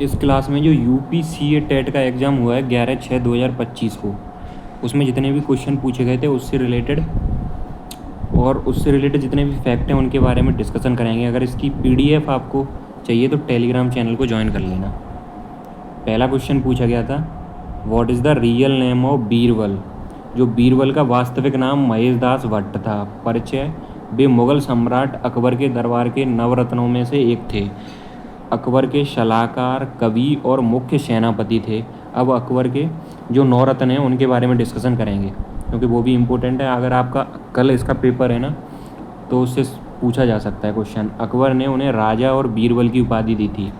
इस क्लास में जो यूपीसीए टेट का एग्ज़ाम हुआ है 11/6/2025 को, उसमें जितने भी क्वेश्चन पूछे गए थे उससे रिलेटेड जितने भी फैक्ट हैं उनके बारे में डिस्कशन करेंगे। अगर इसकी पीडीएफ आपको चाहिए तो टेलीग्राम चैनल को ज्वाइन कर लेना। पहला क्वेश्चन पूछा गया था, what is the real name of Birbal. जो बीरबल का वास्तविक नाम महेश दास भट्ट था। परिचय, वे मुगल सम्राट अकबर के दरबार के नवरत्नों में से एक थे। अकबर के सलाहकार, कवि और मुख्य सेनापति थे। अब अकबर के जो नवरत्न हैं उनके बारे में डिस्कशन करेंगे, क्योंकि वो भी इम्पोर्टेंट है। अगर आपका कल इसका पेपर है ना, तो उससे पूछा जा सकता है क्वेश्चन। अकबर ने उन्हें राजा और बीरबल की उपाधि दी थी।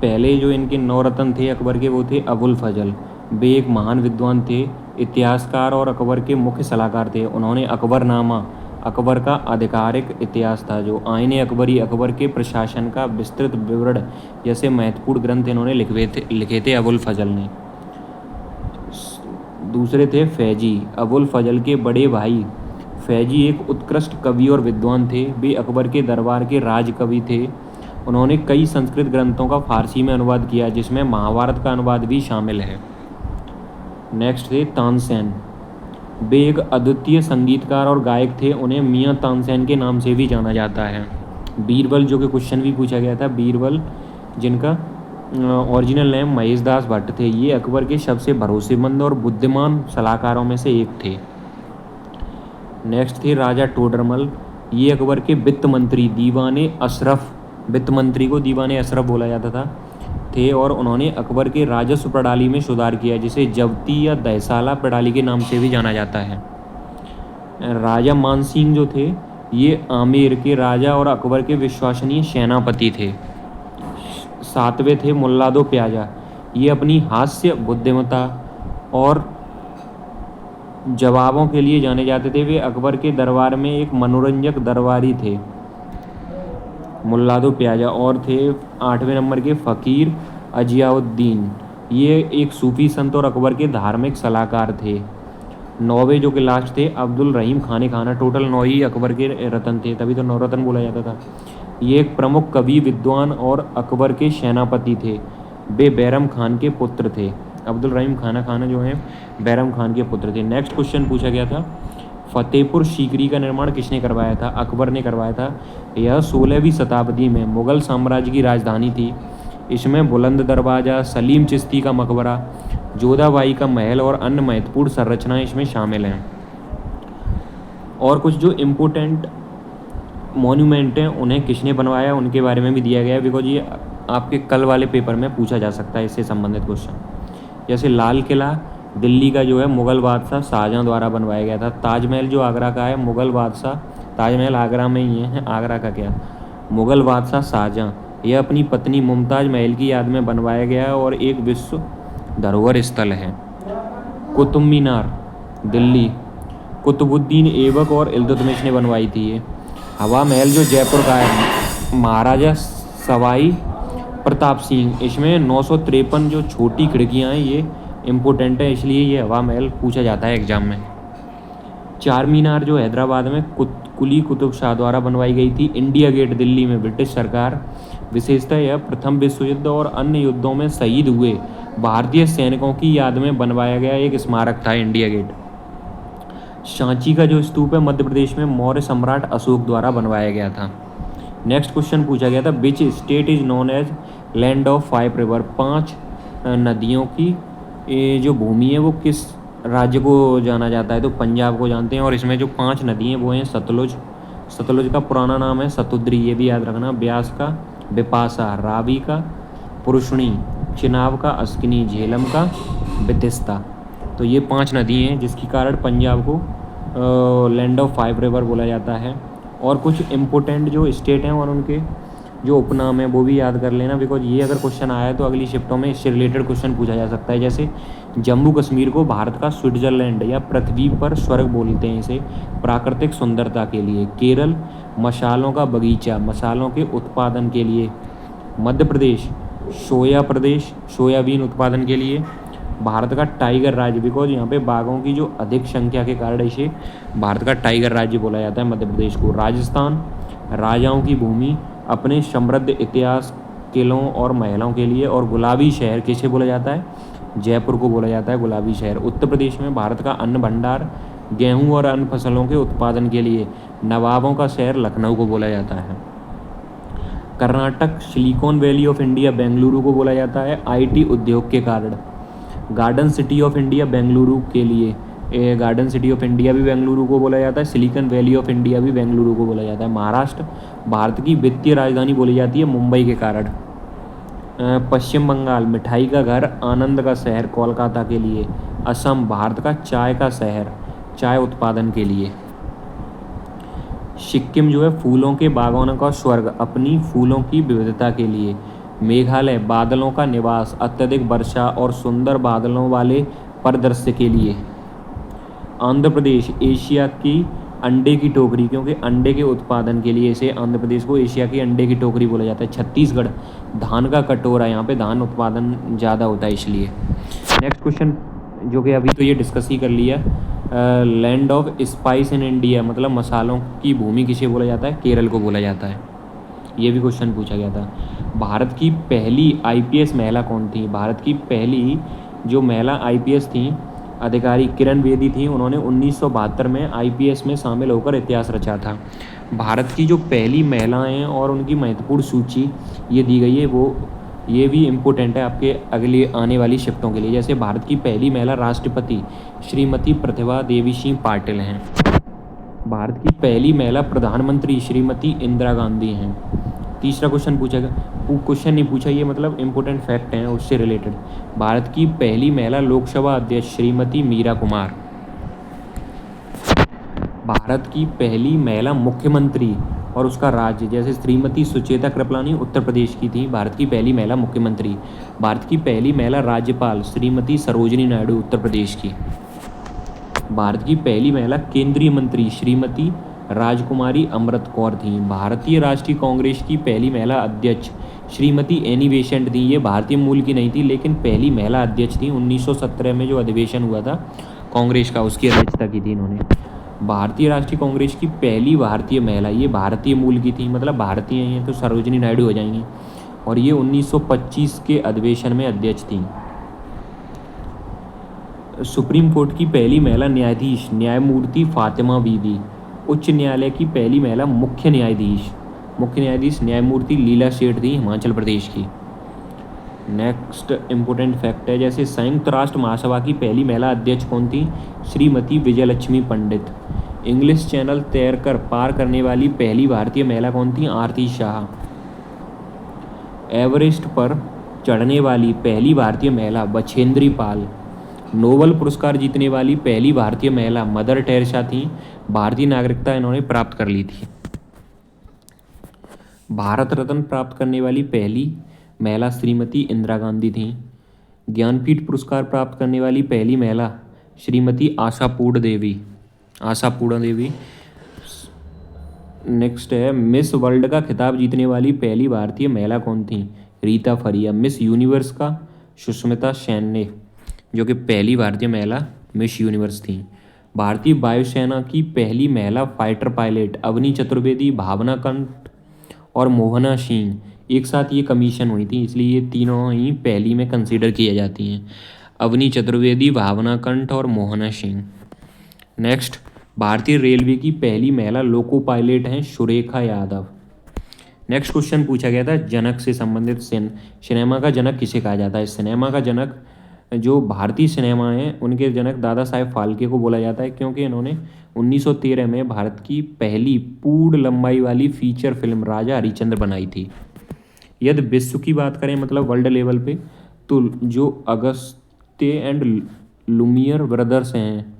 पहले जो इनके नवरत्न थे अकबर के, वो थे अबुल फजल। वे एक महान विद्वान थे, इतिहासकार और अकबर के मुख्य सलाहकार थे। उन्होंने अकबरनामा, अकबर का आधिकारिक इतिहास था, जो आईने अकबरी, अकबर के प्रशासन का विस्तृत विवरण जैसे महत्वपूर्ण ग्रंथ इन्होंने लिखे थे अबुल फजल ने। दूसरे थे फैजी। अबुल फजल के बड़े भाई फैजी एक उत्कृष्ट कवि और विद्वान थे। वे अकबर के दरबार के राजकवि थे। उन्होंने कई संस्कृत ग्रंथों का फारसी में अनुवाद किया, जिसमें महाभारत का अनुवाद भी शामिल है। नेक्स्ट थे तानसेन। वे एक अद्वितीय संगीतकार और गायक थे। उन्हें मियाँ तानसेन के नाम से भी जाना जाता है। बीरबल, जो कि क्वेश्चन भी पूछा गया था, बीरबल जिनका ओरिजिनल नेम महेश दास भट्ट थे, ये अकबर के सबसे भरोसेमंद और बुद्धिमान सलाहकारों में से एक थे। नेक्स्ट थे राजा टोडरमल। ये अकबर के वित्त मंत्री, दीवाने अशरफ, वित्त मंत्री को दीवाने अशरफ बोला जाता था, थे। और उन्होंने अकबर के राजस्व प्रणाली में सुधार किया, जिसे जब्ती या दहसाला प्रणाली के नाम से भी जाना जाता है। राजा मानसिंह जो थे, ये आमेर के राजा और अकबर के विश्वसनीय सेनापति थे। सातवें थे मुल्ला दो प्याजा। ये अपनी हास्य, बुद्धिमत्ता और जवाबों के लिए जाने जाते थे। वे अकबर के दरबार में एक मनोरंजक दरबारी थे, मुल्ला दो प्याजा। और थे 8वें नंबर के फ़कीर अजियाउद्दीन। ये एक सूफी संत और अकबर के धार्मिक सलाहकार थे। 9वें जो कि लास्ट थे अब्दुल रहीम खाने खाना। टोटल 9 ही अकबर के रतन थे, तभी तो नवरत्न बोला जाता था। ये एक प्रमुख कवि, विद्वान और अकबर के सेनापति थे। वे बैरम खान के पुत्र थे। अब्दुल रहीम खाना जो हैं बैरम खान के पुत्र थे। नेक्स्ट क्वेश्चन पूछा गया था, फतेहपुर सीकरी का निर्माण किसने करवाया था। अकबर ने करवाया था। यह 16वीं शताब्दी में मुगल साम्राज्य की राजधानी थी। इसमें बुलंद दरवाज़ा, सलीम चिश्ती का मकबरा, जोधाबाई का महल और अन्य महत्वपूर्ण संरचनाएं इसमें शामिल हैं। और कुछ जो इम्पोर्टेंट मॉन्यूमेंट हैं उन्हें किसने बनवाया, उनके बारे में भी दिया गया है, बिकॉज ये आपके कल वाले पेपर में पूछा जा सकता है इससे संबंधित क्वेश्चन। जैसे लाल किला दिल्ली का जो है मुग़ल बादशाह शाहजहाँ द्वारा बनवाया गया था। ताजमहल जो आगरा का है, मुग़ल बादशाह, ताजमहल आगरा में ही है, आगरा का क्या, मुग़ल बादशाह शाहजहाँ, यह अपनी पत्नी मुमताज़ महल की याद में बनवाया गया है और एक विश्व धरोहर स्थल है। कुतुब मीनार दिल्ली कुतुबुद्दीन ऐबक और इल्तुतमिश ने बनवाई थी ये। हवा महल जो जयपुर का है, महाराजा सवाई प्रताप सिंह, इसमें 953 जो छोटी खिड़कियाँ हैं ये इम्पोर्टेंट है, इसलिए ये हवा महल पूछा जाता है एग्जाम में। चार मीनार जो हैदराबाद में कुली कुतुब शाह द्वारा बनवाई गई थी। इंडिया गेट दिल्ली में ब्रिटिश सरकार, विशेषतः यह प्रथम विश्व युद्ध और अन्य युद्धों में शहीद हुए भारतीय सैनिकों की याद में बनवाया गया एक स्मारक था, इंडिया गेट। सांची का जो स्तूप है मध्य प्रदेश में मौर्य सम्राट अशोक द्वारा बनवाया गया था। नेक्स्ट क्वेश्चन पूछा गया था, which state is known as land of 5 river. 5 नदियों की ये जो भूमि है वो किस राज्य को जाना जाता है, तो पंजाब को जानते हैं। और इसमें जो 5 नदी हैं वो हैं सतलुज, सतलुज का पुराना नाम है सतुद्री, ये भी याद रखना। ब्यास का बिपाशा, रावी का पुरुषणी, चिनाब का अस्किनी, झेलम का बितिस्ता। तो ये 5 नदी हैं जिसके कारण पंजाब को लैंड ऑफ 5 रिवर बोला जाता है। और कुछ इम्पोर्टेंट जो स्टेट हैं और उनके जो उपनाम है वो भी याद कर लेना, बिकॉज ये अगर क्वेश्चन आया है तो अगली शिफ्टों में इससे रिलेटेड क्वेश्चन पूछा जा सकता है। जैसे जम्मू कश्मीर को भारत का स्विट्जरलैंड या पृथ्वी पर स्वर्ग बोलते हैं इसे, प्राकृतिक सुंदरता के लिए। केरल मसालों का बगीचा, मसालों के उत्पादन के लिए। मध्य प्रदेश सोयाबीन उत्पादन के लिए। भारत का टाइगर राज्य, बिकॉज यहाँ पे बाघों की जो अधिक संख्या के कारण इसे भारत का टाइगर राज्य बोला जाता है मध्य प्रदेश को। राजस्थान राजाओं की भूमि, अपने समृद्ध इतिहास किलों और महलों के लिए। और गुलाबी शहर किसे बोला जाता है? जयपुर को बोला जाता है गुलाबी शहर। उत्तर प्रदेश में भारत का अन्न भंडार गेहूं और अन्य फसलों के उत्पादन के लिए नवाबों का शहर लखनऊ को बोला जाता है। Karnataka silicon valley of India Bengaluru को बोला जाता है आईटी उद्योग के कारण। Garden city of India Bengaluru के लिए गार्डन सिटी ऑफ इंडिया भी बेंगलुरु को बोला जाता है। सिलिकॉन वैली ऑफ इंडिया भी बेंगलुरु को बोला जाता है। महाराष्ट्र भारत की वित्तीय राजधानी बोली जाती है मुंबई के कारण। पश्चिम बंगाल मिठाई का घर आनंद का शहर कोलकाता के लिए। असम भारत का चाय का शहर चाय उत्पादन के लिए। सिक्किम जो है फूलों के बागवानों का स्वर्ग अपनी फूलों की विविधता के लिए। मेघालय बादलों का निवास अत्यधिक वर्षा और सुंदर बादलों वाले परिदृश्य के लिए। आंध्र प्रदेश एशिया की अंडे की टोकरी क्योंकि अंडे के उत्पादन के लिए इसे आंध्र प्रदेश को एशिया की अंडे की टोकरी बोला जाता है। छत्तीसगढ़ धान का कटोरा यहाँ पे धान उत्पादन ज़्यादा होता है इसलिए। नेक्स्ट क्वेश्चन जो कि अभी तो ये डिस्कस ही कर लिया, land of spice in India मतलब मसालों की भूमि किसे बोला जाता है? केरल को बोला जाता है। ये भी क्वेश्चन पूछा गया था। भारत की पहली आईपीएस महिला कौन थी? भारत की पहली जो महिला आईपीएस थी अधिकारी किरण बेदी थी। उन्होंने 1972 में आईपीएस में शामिल होकर इतिहास रचा था। भारत की जो पहली महिलाएं और उनकी महत्वपूर्ण सूची ये दी गई है वो ये भी इम्पोर्टेंट है आपके अगली आने वाली शिफ्टों के लिए। जैसे भारत की पहली महिला राष्ट्रपति श्रीमती प्रतिभा देवी सिंह पाटिल हैं। भारत की पहली महिला प्रधानमंत्री श्रीमती इंदिरा गांधी हैं। तीसरा क्वेश्चन पूछा गया, क्वेश्चन नहीं पूछा ये मतलब इम्पोर्टेंट फैक्ट हैं उससे रिलेटेड। भारत की पहली महिला लोकसभा अध्यक्ष श्रीमती मीरा कुमार। भारत की पहली महिला मुख्यमंत्री और उसका राज्य जैसे श्रीमती सुचेता कृपलानी उत्तर प्रदेश की थी भारत की पहली महिला मुख्यमंत्री। भारत की पहली महिला राज्यपाल श्रीमती सरोजिनी नायडू उत्तर प्रदेश की। भारत की पहली महिला केंद्रीय मंत्री श्रीमती राजकुमारी अमृत कौर थी। भारतीय राष्ट्रीय कांग्रेस की पहली महिला अध्यक्ष श्रीमती एनी बेसेंट थी। ये भारतीय मूल की नहीं थी लेकिन पहली महिला अध्यक्ष थी। 1917 में जो अधिवेशन हुआ था कांग्रेस का उसकी अध्यक्षता की थी इन्होंने। भारतीय राष्ट्रीय कांग्रेस की पहली भारतीय महिला ये भारतीय मूल की थी मतलब भारतीय हैं तो सरोजिनी नायडू हो जाएंगी और ये 1925 के अधिवेशन में अध्यक्ष थी। सुप्रीम कोर्ट की पहली महिला न्यायाधीश न्यायमूर्ति फातिमा बीबी। उच्च न्यायालय की पहली महिला मुख्य न्यायाधीश न्यायमूर्ति लीला सेठ थी हिमाचल प्रदेश की। नेक्स्ट इम्पोर्टेंट फैक्ट है जैसे संयुक्त राष्ट्र महासभा की पहली महिला अध्यक्ष कौन थी? श्रीमती विजयलक्ष्मी पंडित। इंग्लिश चैनल तैरकर पार करने वाली पहली भारतीय महिला कौन थी? आरती शाह। एवरेस्ट पर चढ़ने वाली पहली भारतीय महिला बछेंद्री पाल। नोबेल पुरस्कार जीतने वाली पहली भारतीय महिला मदर टेरेसा थी। भारतीय नागरिकता इन्होंने प्राप्त कर ली थी। भारत रत्न प्राप्त करने वाली पहली महिला श्रीमती इंदिरा गांधी थी। ज्ञानपीठ पुरस्कार प्राप्त करने वाली पहली महिला श्रीमती आशापूर्ण देवी। नेक्स्ट है मिस वर्ल्ड का खिताब जीतने वाली पहली भारतीय महिला कौन थी? रीता फरिया। मिस यूनिवर्स का सुष्मिता सेन ने जो कि पहली भारतीय महिला मिस यूनिवर्स थी। भारतीय वायुसेना की पहली महिला फाइटर पायलट अवनी चतुर्वेदी, भावना कंठ और मोहना सिंह एक साथ ये कमीशन हुई थी इसलिए ये तीनों ही पहली में कंसीडर किए जाती हैं। अवनी चतुर्वेदी, भावना कंठ और मोहना सिंह। नेक्स्ट भारतीय रेलवे की पहली महिला लोको पायलट हैं सुरेखा यादव। नेक्स्ट क्वेश्चन पूछा गया था जनक से संबंधित सिनेमा का जनक किसे कहा जाता है? सिनेमा का जनक जो भारतीय सिनेमा है उनके जनक दादा साहेब फाल्के को बोला जाता है क्योंकि इन्होंने 1913 में भारत की पहली पूर्ण लंबाई वाली फीचर फिल्म राजा हरिश्चंद्र बनाई थी। यदि विश्व की बात करें मतलब वर्ल्ड लेवल पे तो जो अगस्त्य एंड लुमियर ब्रदर्स हैं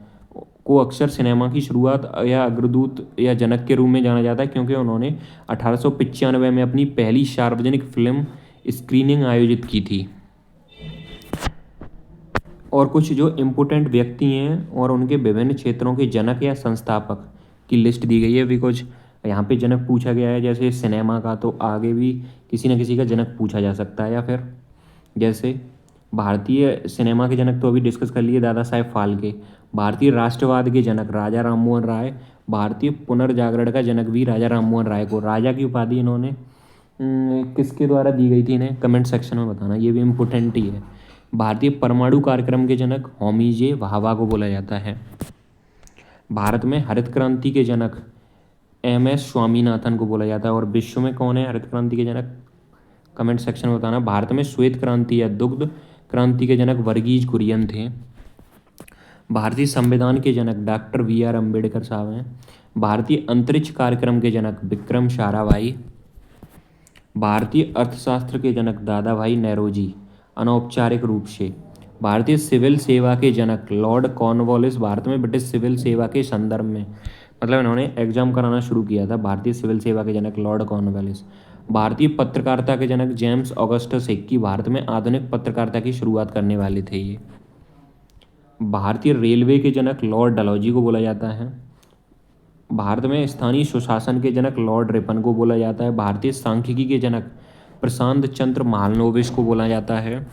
को अक्सर सिनेमा की शुरुआत या अग्रदूत या जनक के रूप में जाना जाता है क्योंकि उन्होंने 1895 में अपनी पहली सार्वजनिक फिल्म स्क्रीनिंग आयोजित की थी। और कुछ जो इम्पोर्टेंट व्यक्ति हैं और उनके विभिन्न क्षेत्रों के जनक या संस्थापक की लिस्ट दी गई है बिकॉज यहाँ पे जनक पूछा गया है जैसे सिनेमा का तो आगे भी किसी न किसी का जनक पूछा जा सकता है। या फिर जैसे भारतीय सिनेमा के जनक तो अभी डिस्कस कर लिए दादा साहेब फाल्के। भारतीय राष्ट्रवाद के जनक राजा राममोहन राय। भारतीय पुनर्जागरण का जनक भी राजा राममोहन राय को राजा की उपाधि इन्होंने किसके द्वारा दी गई थी इन्हें कमेंट सेक्शन में बताना, ये भी इम्पोर्टेंट ही है। भारतीय परमाणु कार्यक्रम के जनक होमी जे भाभा को बोला जाता है। भारत में हरित क्रांति के जनक एम.एस. स्वामीनाथन को बोला जाता है। और विश्व में कौन है हरित क्रांति के जनक, कमेंट सेक्शन में बताना। भारत में श्वेत क्रांति या दुग्ध क्रांति के जनक वर्गीज कुरियन थे। भारतीय संविधान के जनक डॉक्टर वी.आर. अम्बेडकर साहब हैं। भारतीय अंतरिक्ष कार्यक्रम के जनक विक्रम साराभाई। भारतीय अर्थशास्त्र के जनक दादा भाई नौरोजी अनौपचारिक रूप से। भारतीय सिविल सेवा के जनक लॉर्ड कॉर्नवालिस, भारत में ब्रिटिश सिविल सेवा के संदर्भ में, मतलब इन्होंने एग्जाम कराना शुरू किया था। भारतीय सिविल सेवा के जनक लॉर्ड कॉर्नवालिस। भारतीय पत्रकारिता के जनक जेम्स ऑगस्टस हिक्की, भारत में आधुनिक पत्रकारिता की शुरुआत करने वाले थे ये। भारतीय रेलवे के जनक लॉर्ड डलहौजी को बोला जाता है। भारत में स्थानीय सुशासन के जनक लॉर्ड रिपन को बोला जाता है। भारतीय सांख्यिकी के जनक प्रशांत चंद्र महालनोबिस को बोला जाता है।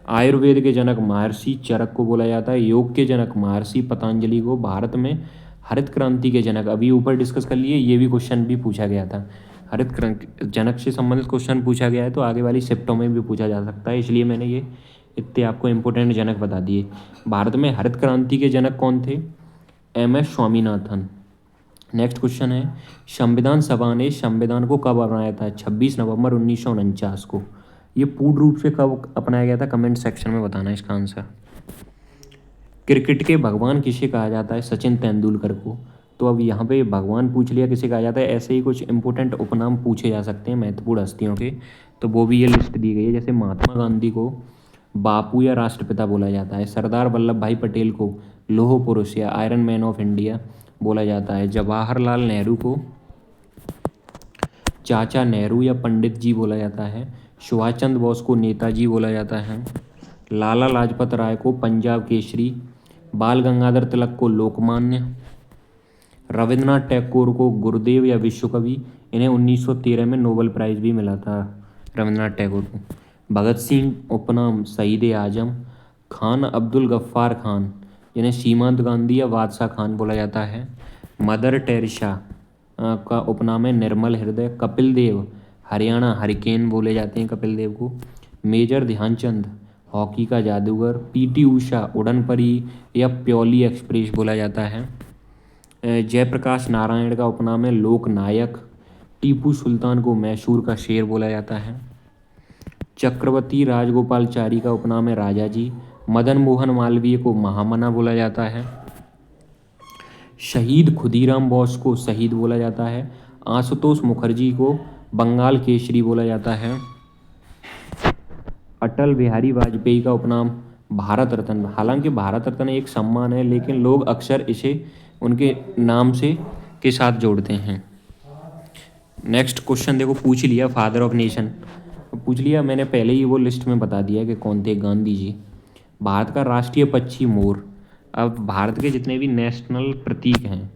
आयुर्वेद के जनक महर्षि चरक को बोला जाता है। योग के जनक महर्षि पतंजलि को। भारत में हरित क्रांति के जनक, अभी ऊपर डिस्कस कर लिए, ये भी क्वेश्चन भी पूछा गया था। हरित क्रांति जनक से संबंधित क्वेश्चन पूछा गया है तो आगे वाली शिफ्टों में भी पूछा जा सकता है, इसलिए मैंने ये इतने आपको इम्पोर्टेंट जनक बता दिए। भारत में हरित क्रांति के जनक कौन थे, एम.एस. स्वामीनाथन। नेक्स्ट क्वेश्चन है, संविधान सभा ने संविधान को कब अपनाया था, 26 नवंबर 1949 को। ये पूर्ण रूप से कब अपनाया गया था, कमेंट सेक्शन में बताना इसका आंसर। क्रिकेट के भगवान किसे कहा जाता है, सचिन तेंदुलकर को। तो अब यहाँ पे भगवान पूछ लिया किसे कहा जाता है, ऐसे ही कुछ इंपॉर्टेंट उपनाम पूछे जा सकते हैं महत्वपूर्ण हस्तियों के, तो वो भी ये लिस्ट दी गई है। जैसे महात्मा गांधी को बापू या राष्ट्रपिता बोला जाता है। सरदार वल्लभ भाई पटेल को लौह पुरुष या आयरन मैन ऑफ इंडिया बोला जाता है। जवाहरलाल नेहरू को चाचा नेहरू या पंडित जी बोला जाता है। सुभाष चंद्र बोस को नेताजी बोला जाता है। लाला लाजपत राय को पंजाब केसरी। बाल गंगाधर तिलक को लोकमान्य। रविंद्रनाथ टैगोर को गुरुदेव या विश्वकवि। इन्हें 1913 में नोबेल प्राइज़ भी मिला था रविंद्रनाथ टैगोर को। भगत सिंह उपनाम शहीद आजम। खान अब्दुल गफ्फार खान, जिन्हें सीमांत गांधी या बादशाह खान बोला जाता है। मदर टेरेसा का उपनाम है निर्मल हृदय। कपिल देव हरियाणा हरिकेन बोले जाते हैं कपिल देव को। मेजर ध्यानचंद हॉकी का जादूगर। पी.टी. उषा उड़न परी या प्योली एक्सप्रेस बोला जाता है। जयप्रकाश नारायण का उपनाम है लोकनायक। टीपू सुल्तान को मैसूर का शेर बोला जाता है। चक्रवर्ती राजगोपालचारी का उपनाम है राजा जी। मदन मोहन मालवीय को महामना बोला जाता है। शहीद खुदीराम बोस को शहीद बोला जाता है। आशुतोष मुखर्जी को बंगाल केसरी बोला जाता है। अटल बिहारी वाजपेयी का उपनाम भारत रत्न। हालांकि भारत रत्न एक सम्मान है, लेकिन लोग अक्सर इसे उनके नाम से के साथ जोड़ते हैं। नेक्स्ट क्वेश्चन देखो, पूछ लिया फादर ऑफ नेशन, पूछ लिया मैंने पहले ही वो लिस्ट में बता दिया कि कौन थे, गांधी जी। भारत का राष्ट्रीय पक्षी मोर। अब भारत के जितने भी नेशनल प्रतीक हैं,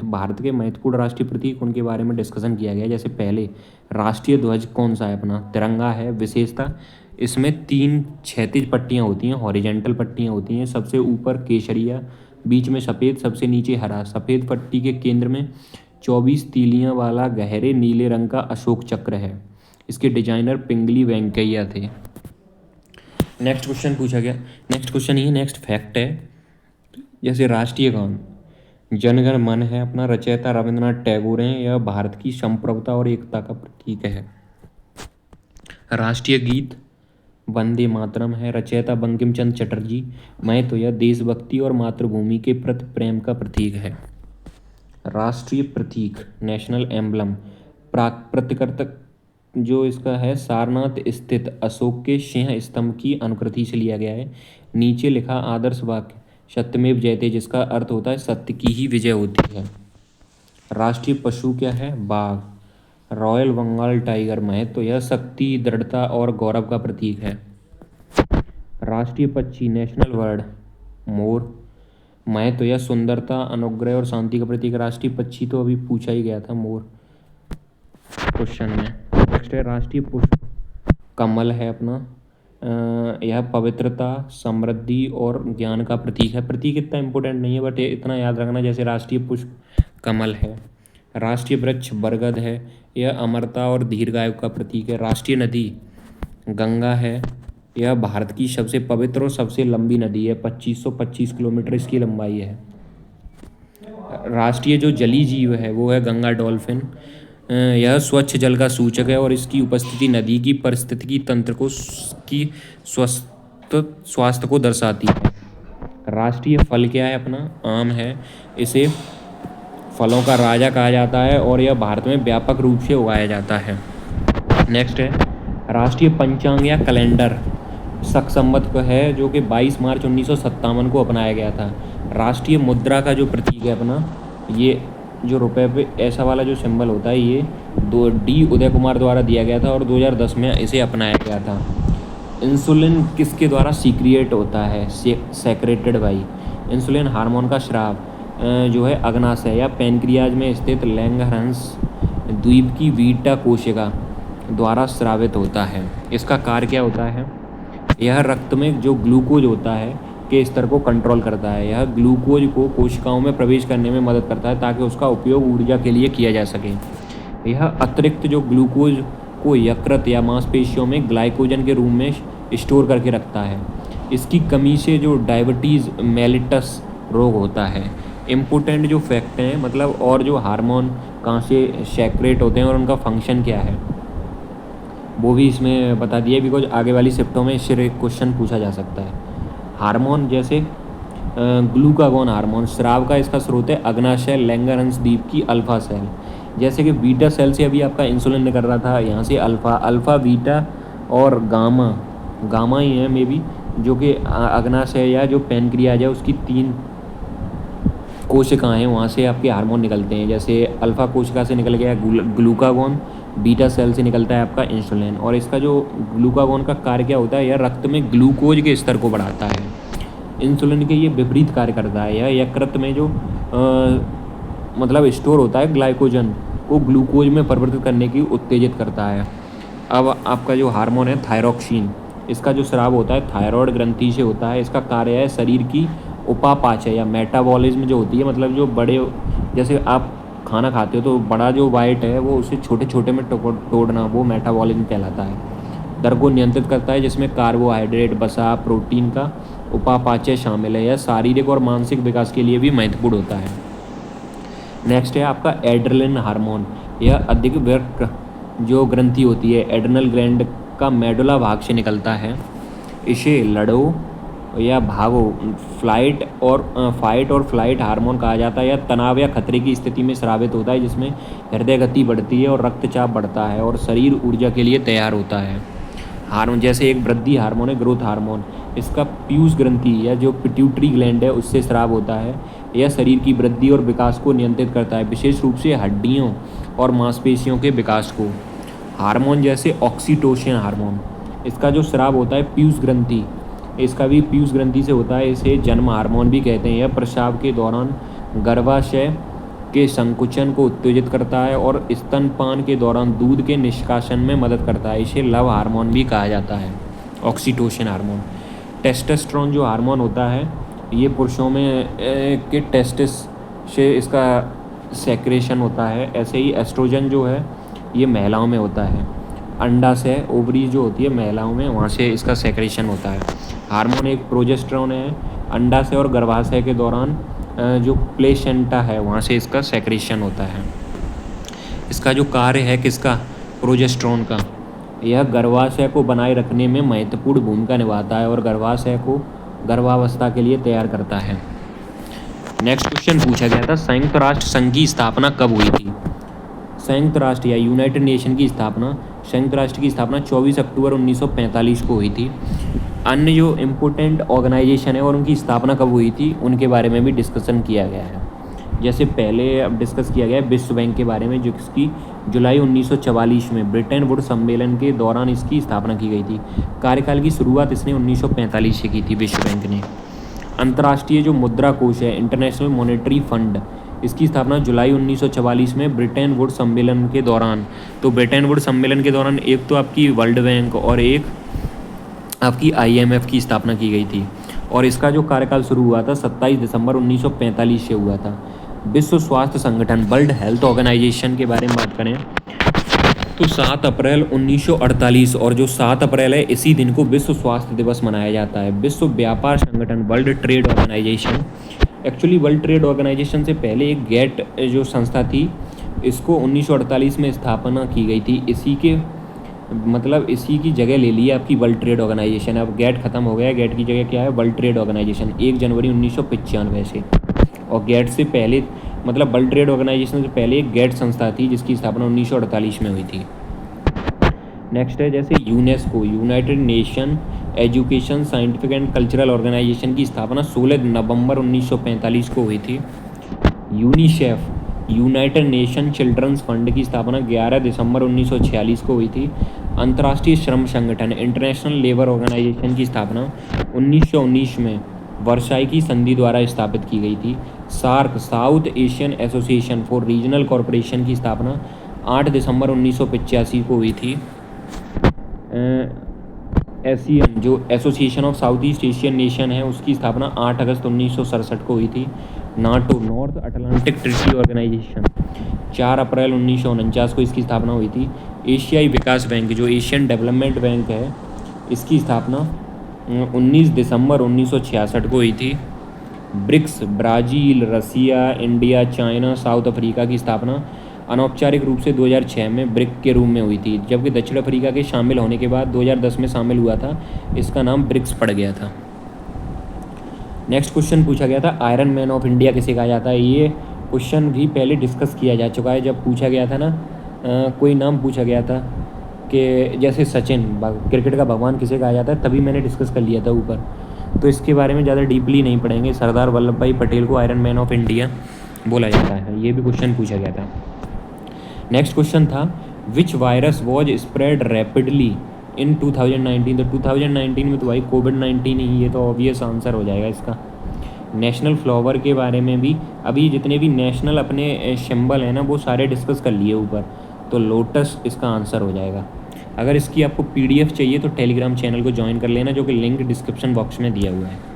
भारत के महत्वपूर्ण राष्ट्रीय प्रतीक, उनके बारे में डिस्कशन किया गया। जैसे पहले राष्ट्रीय ध्वज कौन सा है अपना, तिरंगा है। विशेषता इसमें 3 क्षैतिज पट्टियाँ होती हैं, हॉरिजेंटल पट्टियाँ होती हैं। सबसे ऊपर केसरिया, बीच में सफ़ेद, सबसे नीचे हरा। सफ़ेद पट्टी के केंद्र में 24 तीलियाँ वाला गहरे नीले रंग का अशोक चक्र है। इसके डिजाइनर पिंगली वेंकैया थे। नेक्स्ट क्वेश्चन पूछा गया, नेक्स्ट क्वेश्चन ही नेक्स्ट फैक्ट है। जैसे राष्ट्रीय गान जनगण मन है अपना, रचयिता रविंद्रनाथ टैगोर हैं, यह भारत की संप्रभुता और एकता का प्रतीक है। राष्ट्रीय गीत वंदे मातरम है, रचयिता बंकिम चंद्र चटर्जी। मैं तो यह देशभक्ति और मातृभूमि के प्रति प्रेम का प्रतीक है। राष्ट्रीय प्रतीक नेशनल एम्बलम प्रतिकृत जो इसका है सारनाथ स्थित अशोक के सिंह स्तंभ की अनुकृति से लिया गया है। नीचे लिखा आदर्श वाक्य सत्यमेव जयते, जिसका अर्थ होता है सत्य की ही विजय होती है। राष्ट्रीय पशु क्या है, बाघ। रॉयल बंगाल टाइगर में तो यह शक्ति, दृढ़ता और गौरव का प्रतीक है। राष्ट्रीय पक्षी नेशनल बर्ड मोर। मैं तो यह सुंदरता, अनुग्रह और शांति का प्रतीक। राष्ट्रीय पक्षी तो अभी पूछा ही गया था, मोर क्वेश्चन में। नेक्स्ट है राष्ट्रीय पुष्प कमल है अपना। यह पवित्रता, समृद्धि और ज्ञान का प्रतीक है। प्रतीक इतना इंपॉर्टेंट नहीं है, बट इतना याद रखना जैसे राष्ट्रीय पुष्प कमल है। राष्ट्रीय वृक्ष बरगद है। यह अमरता और दीर्घायु का प्रतीक है। राष्ट्रीय नदी गंगा है। यह भारत की सबसे पवित्र और सबसे लंबी नदी है। 2525 किलोमीटर इसकी लंबाई है। राष्ट्रीय जो जलीय जीव है वो है गंगा डॉल्फिन। यह स्वच्छ जल का सूचक है और इसकी उपस्थिति नदी की पारिस्थितिकी तंत्र को की स्वास्थ्य को दर्शाती है। राष्ट्रीय फल क्या है अपना? आम है। इसे फलों का राजा कहा जाता है और यह भारत में व्यापक रूप से उगाया जाता है। नेक्स्ट है राष्ट्रीय पंचांग या कैलेंडर शक संवत है, जो कि 22 मार्च 1957 को अपनाया गया था। राष्ट्रीय मुद्रा का जो प्रतीक है अपना, ये जो रुपए पे ऐसा वाला जो सिंबल होता है, ये डी उदय कुमार द्वारा दिया गया था और 2010 में इसे अपनाया गया था। इंसुलिन किसके द्वारा सीक्रिएट होता है? Secreted by. इंसुलिन हार्मोन का स्राव जो है अग्नाशय या पैनक्रियाज में स्थित लैंगरहंस द्वीप की बीटा कोशिका द्वारा स्रावित होता है। इसका कार्य क्या होता है? यह रक्त में जो ग्लूकोज होता है के स्तर को कंट्रोल करता है। यह ग्लूकोज को कोशिकाओं में प्रवेश करने में मदद करता है ताकि उसका उपयोग ऊर्जा के लिए किया जा सके। यह अतिरिक्त जो ग्लूकोज को यकृत या मांसपेशियों में ग्लाइकोजन के रूप में स्टोर करके रखता है। इसकी कमी से जो डायबिटीज़ मेलिटस रोग होता है। इम्पोर्टेंट जो फैक्ट हैं, मतलब और जो हार्मोन कहाँ से सेक्रेट होते हैं और उनका फंक्शन क्या है, वो भी इसमें बता दिया, बिकॉज आगे वाली शिफ्टों में इससे क्वेश्चन पूछा जा सकता है। हार्मोन जैसे ग्लूकागोन हार्मोन स्राव का इसका स्रोत है अग्नाशय लैंगरहंस द्वीप की अल्फा सेल। जैसे कि बीटा सेल से अभी आपका इंसुलिन निकल रहा था, यहाँ से अल्फा बीटा और गामा ही है मे बी, जो कि अग्नाशय या जो पैनक्रियाज है उसकी 3 कोशिकाएँ हैं, वहाँ से आपके हार्मोन निकलते हैं। जैसे अल्फा कोशिका से निकल गया ग्लूकागोन, बीटा सेल से निकलता है आपका इंसुलिन। और इसका जो ग्लूकागोन का कार्य क्या होता है? यह रक्त में ग्लूकोज के स्तर को बढ़ाता है। इंसुलिन के ये विपरीत कार्य करता है। यह यकृत में जो मतलब स्टोर होता है ग्लाइकोजन को ग्लूकोज में परिवर्तित करने की उत्तेजित करता है। अब आपका जो हार्मोन है थायरॉक्सिन, इसका जो स्राव होता है थायराइड ग्रंथि से होता है। इसका कार्य है शरीर की उपापाचय या मेटाबॉलिज्म जो होती है, मतलब जो बड़े, जैसे आप खाना खाते हो तो बड़ा जो वाइट है वो उसे छोटे छोटे में तोड़ना, वो मेटाबॉलिज्म कहलाता है। दर को नियंत्रित करता है, जिसमें कार्बोहाइड्रेट, वसा, प्रोटीन का उपापाचय शामिल है। यह शारीरिक और मानसिक विकास के लिए भी महत्वपूर्ण होता है। नेक्स्ट है आपका एड्रेनलिन हार्मोन। यह अधिक व्यक्त जो ग्रंथि होती है एड्रेनल ग्लैंड का मेडुला भाग से निकलता है। इसे लड़ो या भागो फाइट और फ्लाइट हार्मोन कहा जाता है। यह तनाव या खतरे की स्थिति में स्रावित होता है, जिसमें हृदय गति बढ़ती है और रक्तचाप बढ़ता है और शरीर ऊर्जा के लिए तैयार होता है। हार्मोन जैसे एक वृद्धि हार्मोन है ग्रोथ हार्मोन, इसका पीयूष ग्रंथि या जो पिट्यूटरी ग्लैंड है उससे स्राव होता है। यह शरीर की वृद्धि और विकास को नियंत्रित करता है, विशेष रूप से हड्डियों और मांसपेशियों के विकास को। हार्मोन जैसे ऑक्सीटोसिन हार्मोन, इसका जो स्राव होता है पीयूष ग्रंथि, इसका भी पीयूष ग्रंथि से होता है। इसे जन्म हार्मोन भी कहते हैं। यह प्रस्राव के दौरान गर्भाशय के संकुचन को उत्तेजित करता है और स्तनपान के दौरान दूध के निष्कासन में मदद करता है। इसे लव हार्मोन भी कहा जाता है, ऑक्सीटोसिन हार्मोन। टेस्टोस्टेरोन जो हार्मोन होता है ये पुरुषों में के टेस्टिस से इसका सेक्रेशन होता है। ऐसे ही एस्ट्रोजन जो है ये महिलाओं में होता है। अंडाशय ओवरी जो होती है महिलाओं में, वहाँ से इसका सेक्रेशन होता है। हार्मोन एक प्रोजेस्टेरोन है। अंडाशय और गर्भाशय के दौरान जो प्लेसेंटा है वहाँ से इसका सेक्रेशन होता है। इसका जो कार्य है किसका? प्रोजेस्टेरोन का। यह गर्भाशय को बनाए रखने में महत्वपूर्ण भूमिका निभाता है और गर्भाशय को गर्भावस्था के लिए तैयार करता है। नेक्स्ट क्वेश्चन पूछा गया था, संयुक्त राष्ट्र संघ की स्थापना कब हुई थी? संयुक्त राष्ट्र या यूनाइटेड नेशन की स्थापना, संयुक्त राष्ट्र की स्थापना 24 अक्टूबर 1945 को हुई थी। अन्य जो इम्पोर्टेंट ऑर्गेनाइजेशन है और उनकी स्थापना कब हुई थी उनके बारे में भी डिस्कशन किया गया है। जैसे पहले अब डिस्कस किया गया है विश्व बैंक के बारे में, जो इसकी जुलाई 1944 में ब्रिटेन वुड सम्मेलन के दौरान इसकी स्थापना की गई थी। कार्यकाल की शुरुआत इसने 1945 से की थी विश्व बैंक ने। अंतर्राष्ट्रीय जो मुद्रा कोष है इंटरनेशनल मॉनेटरी फंड, इसकी स्थापना जुलाई 1944 में ब्रिटेन वुड सम्मेलन के दौरान। तो ब्रिटेन वुड सम्मेलन के दौरान एक तो आपकी वर्ल्ड बैंक और एक आपकी IMF की स्थापना की गई थी। और इसका जो कार्यकाल शुरू हुआ था 27 दिसंबर 1945 से हुआ था। विश्व स्वास्थ्य संगठन वर्ल्ड हेल्थ ऑर्गेनाइजेशन के बारे में बात करें तो 7 अप्रैल 1948 और जो 7 अप्रैल है इसी दिन को विश्व स्वास्थ्य दिवस मनाया जाता है। विश्व व्यापार संगठन World Trade Organisation, actually World Trade Organisation से पहले एक गेट जो संस्था थी, इसको 1948 में स्थापना की गई थी। इसी के मतलब इसी की जगह ले ली है आपकी वर्ल्ड ट्रेड ऑर्गेनाइजेशन। अब गेट ख़त्म हो गया, गेट की जगह क्या है, वर्ल्ड ट्रेड ऑर्गेनाइजेशन 1 जनवरी 1995 से। और गेट से पहले मतलब वर्ल्ड ट्रेड ऑर्गेनाइजेशन से पहले एक गेट संस्था थी जिसकी स्थापना 1948 में हुई थी। नेक्स्ट है जैसे UNESCO, United Nation Education Scientific and Cultural Organisation की स्थापना 16 नवंबर 1945 को हुई थी। UNICEF, United Nation Children's Fund की स्थापना 11 दिसंबर 1946 को हुई थी। अंतर्राष्ट्रीय श्रम संगठन इंटरनेशनल लेबर ऑर्गेनाइजेशन की स्थापना 1919 में वर्साई की संधि द्वारा स्थापित की गई थी। SAARC, South Asian Association for Regional Corporation की स्थापना 8 दिसंबर 1985 को हुई थी। एशियन जो Association of South East Asian Nation है उसकी स्थापना 8 अगस्त 1967 को हुई थी। NATO, North Atlantic Treaty Organisation 4 अप्रैल 1949 को इसकी स्थापना हुई थी। एशियाई विकास बैंक जो एशियन डेवलपमेंट बैंक है इसकी स्थापना 19 दिसंबर 1966 को हुई थी। BRICS, Brazil, Russia, India, China, South Africa की स्थापना अनौपचारिक रूप से 2006 में ब्रिक के रूप में हुई थी, जबकि दक्षिण अफ्रीका के शामिल होने के बाद 2010 में शामिल हुआ था, इसका नाम ब्रिक्स पड़ गया था। नेक्स्ट क्वेश्चन पूछा गया था आयरन मैन ऑफ इंडिया किसे कहा जाता है। ये क्वेश्चन भी पहले डिस्कस किया जा चुका है, जब पूछा गया था ना कोई नाम पूछा गया था कि जैसे सचिन क्रिकेट का भगवान किसे कहा जाता है, तभी मैंने डिस्कस कर लिया था ऊपर, तो इसके बारे में ज़्यादा डीपली नहीं पढ़ेंगे। सरदार वल्लभ भाई पटेल को आयरन मैन ऑफ इंडिया बोला जाता है, ये भी क्वेश्चन पूछा गया था। नेक्स्ट क्वेश्चन था which virus was spread rapidly in 2019। तो 2019 में तो भाई कोविड-19 ही, ये तो ऑब्वियस आंसर हो जाएगा इसका। नेशनल फ्लावर के बारे में भी अभी जितने भी नेशनल अपने सिंबल हैं ना वो सारे डिस्कस कर लिए ऊपर, तो लोटस इसका आंसर हो जाएगा। अगर इसकी आपको PDF चाहिए तो टेलीग्राम चैनल को ज्वाइन कर लेना, जो कि लिंक डिस्क्रिप्शन बॉक्स में दिया हुआ है।